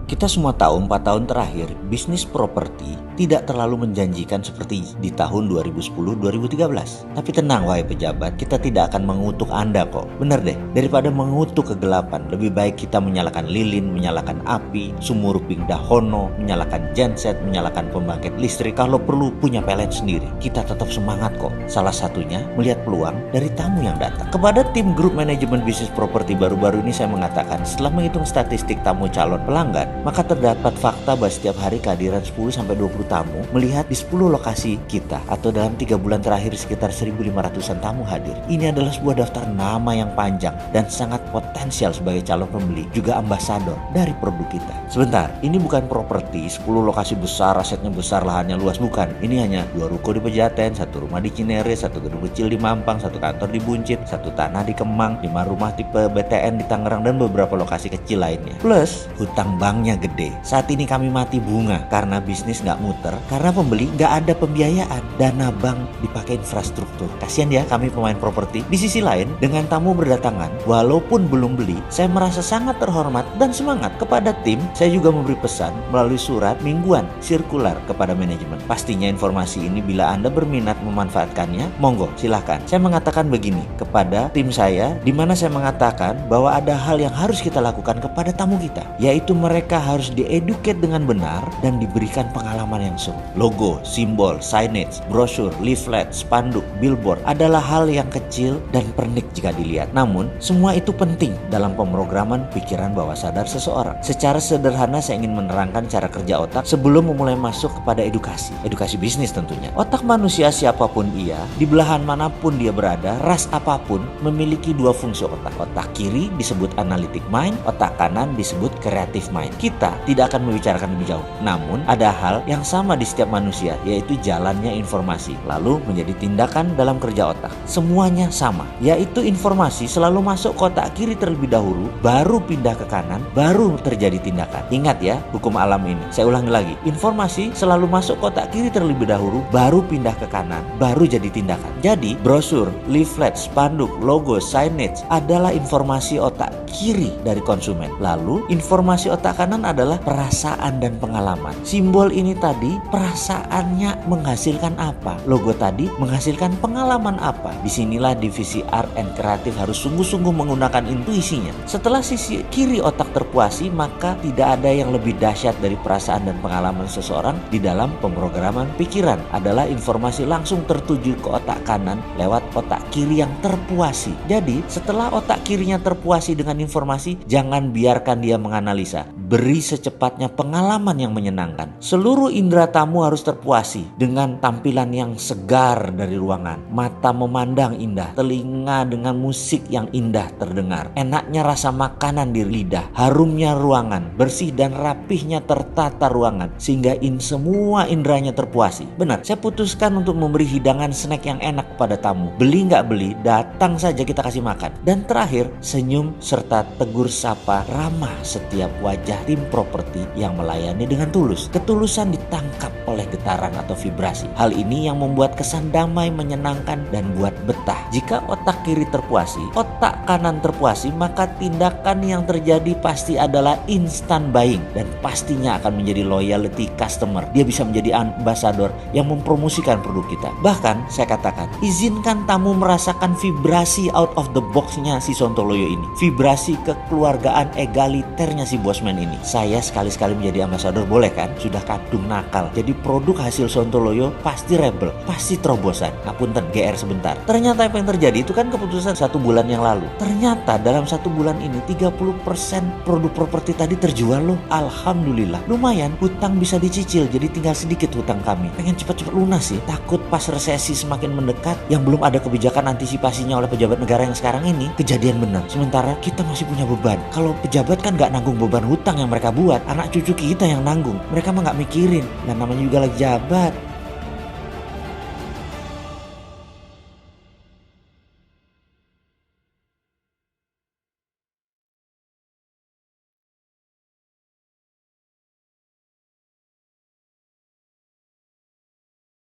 Kita semua tahu 4 tahun terakhir bisnis properti tidak terlalu menjanjikan seperti di tahun 2010-2013. Tapi tenang wahai pejabat, kita tidak akan mengutuk Anda kok. Bener deh, daripada mengutuk kegelapan, lebih baik kita menyalakan lilin, menyalakan api, sumuruping dahono, menyalakan genset, menyalakan pembangkit listrik. Kalau perlu punya PLN sendiri, kita tetap semangat kok. Salah satunya melihat peluang dari tamu yang datang. Kepada tim grup manajemen bisnis properti baru-baru ini saya mengatakan, setelah menghitung statistik tamu calon pelanggan, maka terdapat fakta bahwa setiap hari kehadiran 10-20 tamu melihat di 10 lokasi kita, atau dalam 3 bulan terakhir sekitar 1.500an tamu hadir. Ini adalah sebuah daftar nama yang panjang dan sangat potensial sebagai calon pembeli, juga ambasador dari produk kita. Sebentar, ini bukan properti 10 lokasi besar, asetnya besar, lahannya luas, bukan. Ini hanya 2 ruko di Pejaten, 1 rumah di Cinere, 1 gedung kecil di Mampang, 1 kantor di Buncit, 1 tanah di Kemang, 5 rumah tipe BTN di Tangerang, dan beberapa lokasi kecil lainnya. Plus, hutang banknya gede. Saat ini kami mati bunga karena bisnis nggak muter, karena pembeli nggak ada pembiayaan. Dana bank dipakai infrastruktur. Kasian ya kami pemain properti. Di sisi lain, dengan tamu berdatangan, walaupun belum beli, saya merasa sangat terhormat dan semangat. Kepada tim, saya juga memberi pesan melalui surat mingguan sirkular kepada manajemen. Pastinya informasi ini bila Anda berminat memanfaatkannya, monggo silahkan. Saya mengatakan begini kepada tim saya, di mana saya mengatakan bahwa ada hal yang harus kita lakukan kepada tamu kita, yaitu mereka harus dieduket dengan benar dan diberikan pengalaman yang seru. Logo, simbol, signage, brosur, leaflet, spanduk, billboard adalah hal yang kecil dan pernik jika dilihat. Namun, semua itu penting dalam pemrograman pikiran bawah sadar seseorang. Secara sederhana saya ingin menerangkan cara kerja otak sebelum memulai masuk kepada edukasi bisnis tentunya. Otak manusia siapapun ia, di belahan manapun dia berada, ras apapun, memiliki 2 fungsi otak. Otak kiri disebut analytic mind, otak kanan disebut creative mind. Kita tidak akan membicarakan lebih jauh. Namun, ada hal yang sama di setiap manusia, yaitu jalannya informasi, lalu menjadi tindakan dalam kerja otak. Semuanya sama, yaitu informasi selalu masuk ke otak kiri terlebih dahulu, baru pindah ke kanan, baru terjadi tindakan. Ingat ya, hukum alam ini. Saya ulangi lagi, informasi selalu masuk ke otak kiri terlebih dahulu, baru pindah ke kanan, baru jadi tindakan. Jadi, brosur, leaflet, spanduk, logo, signage adalah informasi otak kiri dari konsumen. Lalu, informasi otak kanan adalah perasaan dan pengalaman. Simbol ini tadi perasaannya menghasilkan apa? Logo tadi menghasilkan pengalaman apa? Disinilah divisi art and creative harus sungguh-sungguh menggunakan intuisinya. Setelah sisi kiri otak terpuasi, maka tidak ada yang lebih dahsyat dari perasaan dan pengalaman seseorang di dalam pemrograman pikiran. Adalah informasi langsung tertuju ke otak kanan lewat otak kiri yang terpuasi. Jadi setelah otak kirinya terpuasi dengan informasi, jangan biarkan dia menganalisa. Beri secepatnya pengalaman yang menyenangkan. Seluruh indera tamu harus terpuasi dengan tampilan yang segar dari ruangan. Mata memandang indah, telinga dengan musik yang indah terdengar, enaknya rasa makanan di lidah, harumnya ruangan, bersih dan rapihnya tertata ruangan, sehingga semua inderanya terpuasi. Benar, saya putuskan untuk memberi hidangan snack yang enak kepada tamu. Beli nggak beli, datang saja kita kasih makan. Dan terakhir, senyum serta tegur sapa ramah setiap wajah tim properti yang melayani dengan tulus. Ketulusan ditangkap oleh getaran atau vibrasi. Hal ini yang membuat kesan damai, menyenangkan, dan buat betah. Jika otak kiri terpuasi, otak kanan terpuasi, maka tindakan yang terjadi pasti adalah instant buying dan pastinya akan menjadi loyalty customer. Dia bisa menjadi ambasador yang mempromosikan produk kita. Bahkan saya katakan, izinkan tamu merasakan vibrasi out of the box-nya si Sontoloyo ini. Vibrasi kekeluargaan egaliternya si Bosman ini. Saya sekali-sekali menjadi ambasador, boleh kan? Sudah kadung nakal. Jadi produk hasil Sontoloyo pasti rebel, pasti terobosan. Ngapunten, GR sebentar. Ternyata apa yang terjadi itu kan keputusan 1 bulan yang lalu. Ternyata dalam 1 bulan ini 30% produk properti tadi terjual loh. Alhamdulillah. Lumayan, hutang bisa dicicil, jadi tinggal sedikit hutang kami. Pengen cepat-cepat lunas sih. Takut pas resesi semakin mendekat yang belum ada kebijakan antisipasinya oleh pejabat negara yang sekarang ini, kejadian benar. Sementara kita masih punya beban. Kalau pejabat kan gak nanggung beban hutang yang mereka buat, anak cucu kita yang nanggung. Mereka mah gak mikirin. Dan namanya juga lagi jabat.